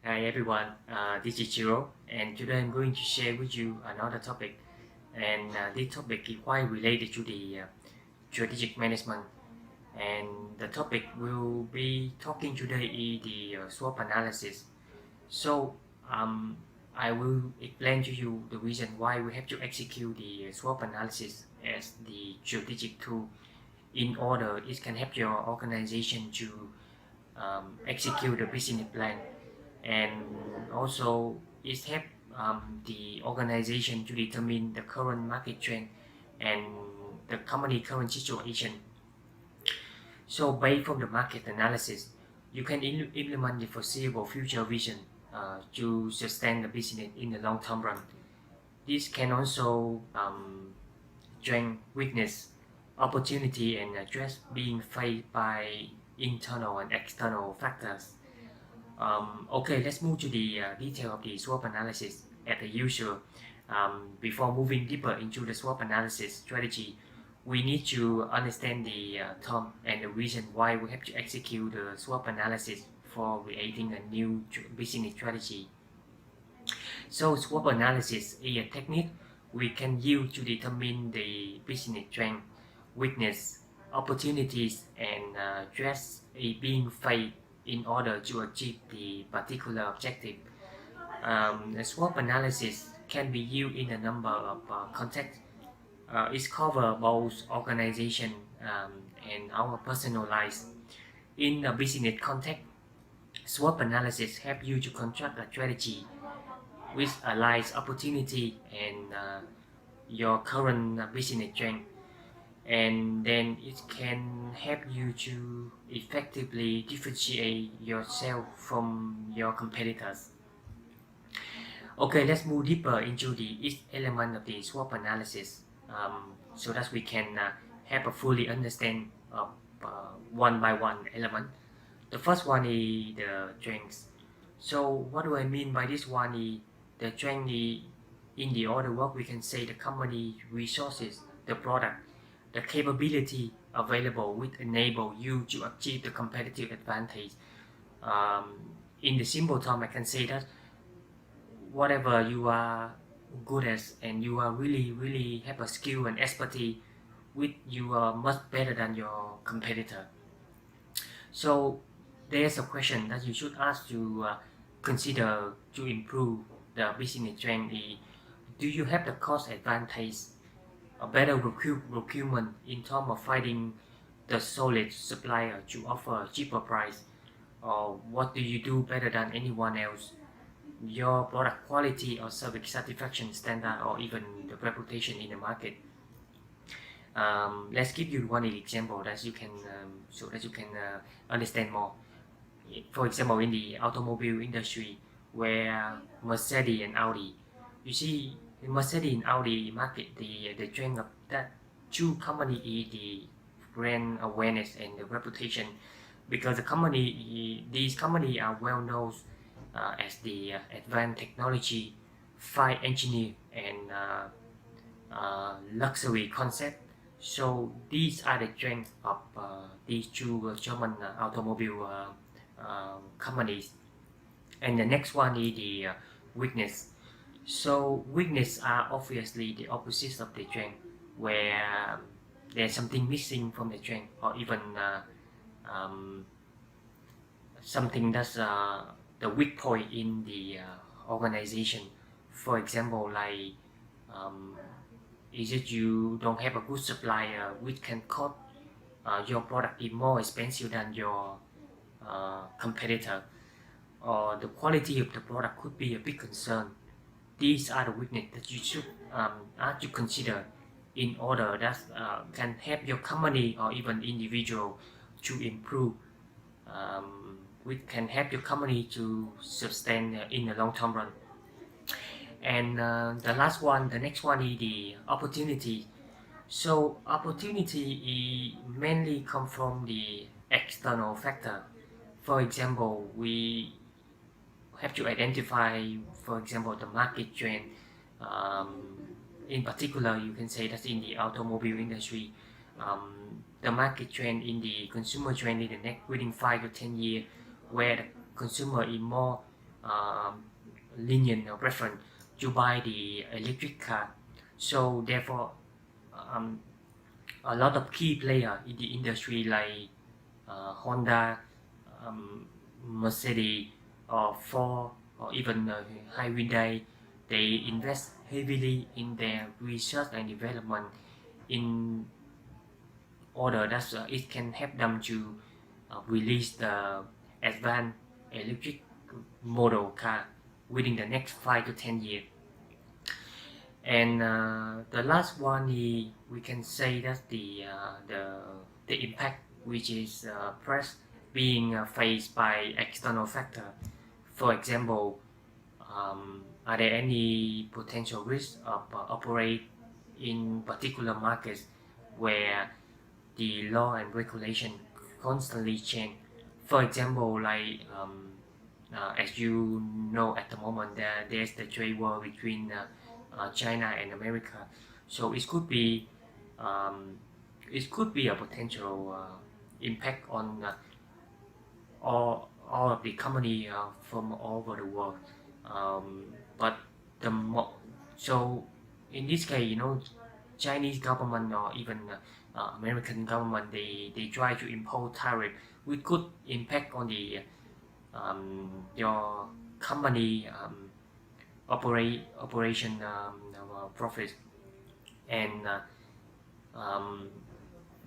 Hi everyone, this is Chiro, and today I'm going to share with you another topic, and this topic is quite related to the strategic management. And the topic we'll be talking today is the SWOT analysis. So I will explain to you the reason why we have to execute the SWOT analysis as the strategic tool in order it can help your organization to execute the business plan, and also it helps the organization to determine the current market trend and the company current situation. So based on the market analysis, you can implement the foreseeable future vision to sustain the business in the long term run. This can also strength, weakness, opportunity, and address being faced by internal and external factors. Okay, let's move to the detail of the SWOT analysis as usual. Before moving deeper into the SWOT analysis strategy, we need to understand the term and the reason why we have to execute the SWOT analysis for creating a new business strategy. So SWOT analysis is a technique we can use to determine the business strength, weakness, opportunities, and threats being faced in order to achieve the particular objective. The SWOT analysis can be used in a number of contexts. It covers both organization and our personal lives. In a business context, SWOT analysis helps you to construct a strategy which aligns opportunity and your current business strength, and then it can help you to effectively differentiate yourself from your competitors. Okay, let's move deeper into each element of the SWOT analysis so that we can have a fully understand of one by one element. The first one is the strengths. So what do I mean by this one is the strength in the other work we can say the company resources, the product, the capability available which enable you to achieve the competitive advantage. In the simple term, I can say that whatever you are good at and you are really have a skill and expertise which you are much better than your competitor. So there's a question that you should ask to consider to improve the business strength is, do you have the cost advantage, a better procurement in terms of finding the solid supplier to offer a cheaper price, or what do you do better than anyone else, your product quality or service satisfaction standard, or even the reputation in the market. Let's give you one example that you can so that you can understand more. For example, in the automobile industry, where Mercedes and Audi, you see in Mercedes and Audi market, the strength of that two company is the brand awareness and the reputation, because these companies are well known as the advanced technology, fine engineer, and luxury concept. So these are the strengths of these two German automobile companies. And the next one is the weakness. So weakness are obviously the opposite of the strength, where there's something missing from the strength, or even something that's the weak point in the organization. For example, like is it you don't have a good supplier which can cost your product is more expensive than your competitor, or the quality of the product could be a big concern. These are the weaknesses that you should have to consider in order that can help your company or even individual to improve, which can help your company to sustain in the long term run. And the next one is the opportunity. So opportunity mainly come from the external factor. For example, we have to identify, for example, the market trend. In particular, you can say that in the automobile industry, the market trend in the consumer trend in the next within 5 to 10 years, where the consumer is more lenient or preference to buy the electric car. So therefore, a lot of key players in the industry like Honda, Mercedes, or Ford, or even Hyundai, they invest heavily in their research and development in order that it can help them to release the advanced electric model car within the next 5 to 10 years. And the last one we can say that the impact which is press being faced by external factor. For example, are there any potential risks of operate in particular markets where the law and regulation constantly change? For example, like as you know, at the moment there's the trade war between China and America, so it could be a potential impact on all of the company from all over the world. But so in this case, Chinese government or even American government, they try to impose tariff which could impact on the your company operation profit. And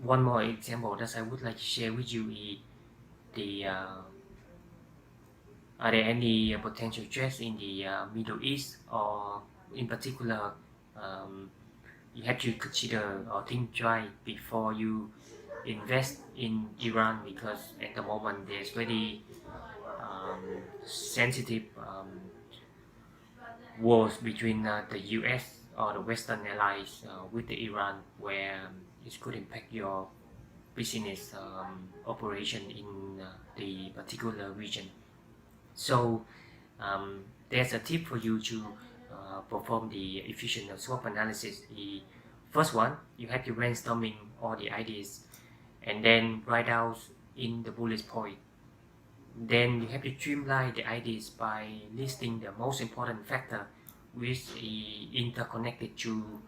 one more example that I would like to share with you is the are there any potential threats in the Middle East, or in particular you have to consider or think twice before you invest in Iran, because at the moment there's very sensitive wars between the US or the Western allies with the Iran, where it could impact your business operation in the particular region. So there's a tip for you to perform the efficient SWOT analysis. The first one, you have to brainstorming all the ideas and then write out in the bullet point. Then you have to streamline the ideas by listing the most important factor which is interconnected to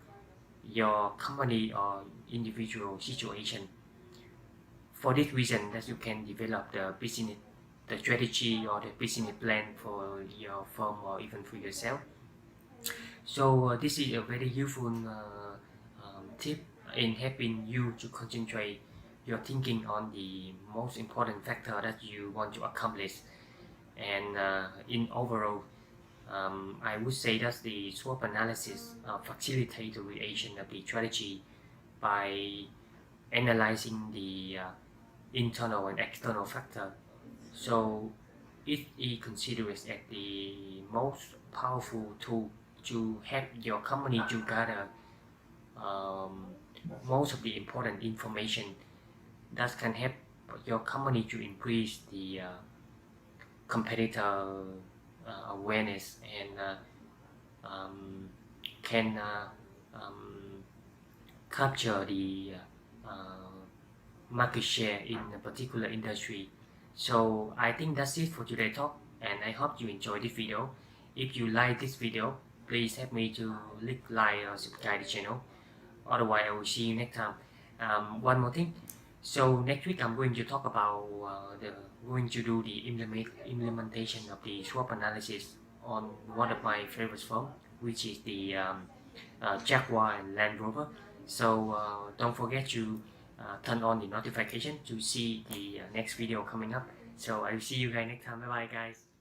your company or individual situation. For this reason, that you can develop the business, the strategy or the business plan for your firm or even for yourself. So this is a very useful tip in helping you to concentrate your thinking on the most important factor that you want to accomplish. And in overall, I would say that the SWOT analysis facilitates the creation of the strategy by analyzing the internal and external factor. So it is considered as the most powerful tool to help your company to gather most of the important information that can help your company to increase the competitor awareness and can capture the market share in a particular industry. So I think that's it for today's talk, and I hope you enjoyed this video. If you like this video, please help me to click like or subscribe the channel. Otherwise, I will see you next time. One more thing. So next week I'm going to talk about going to do the implementation of the SWOT analysis on one of my favorite firms, which is the Jaguar and Land Rover. So don't forget to turn on the notification to see the next video coming up. So I will see you guys next time. Bye bye guys.